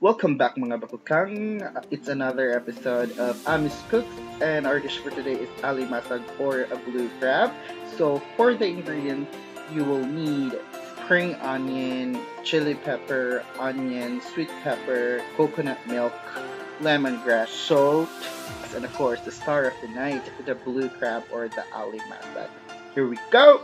Welcome back mga Bakukang. It's another episode of Amiscooks and our dish for today is Alimasag or a blue crab. So for the ingredients, you will need spring onion, chili pepper, onion, sweet pepper, coconut milk, lemongrass, salt, and of course the star of the night, the blue crab or the Alimasag. Here we go!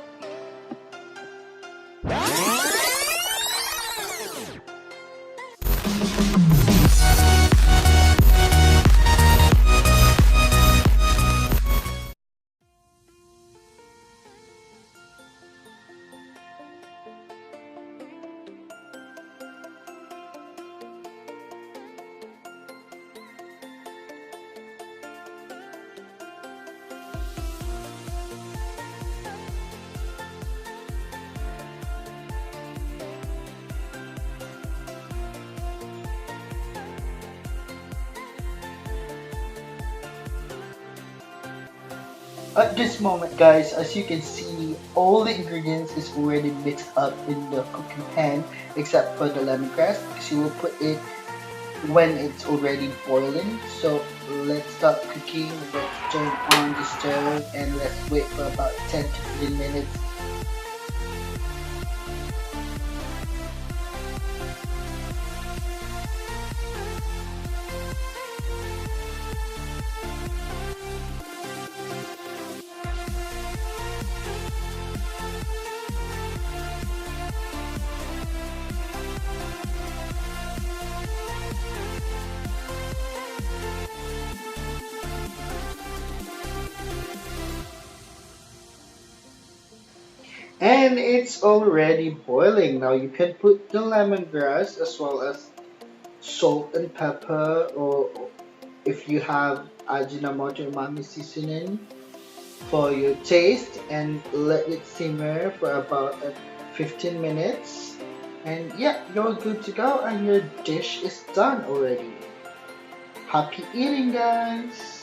At this moment, guys, as you can see, all the ingredients is already mixed up in the cooking pan except for the lemongrass because you will put it when it's already boiling. So let's start cooking. Let's turn on the stove and let's wait for about 10 to 15 minutes. And it's already boiling. Now you can put the lemongrass as well as salt and pepper, or if you have Ajinomoto umami seasoning for your taste, and let it simmer for about 15 minutes. And yeah, you're good to go, and your dish is done already. Happy eating, guys!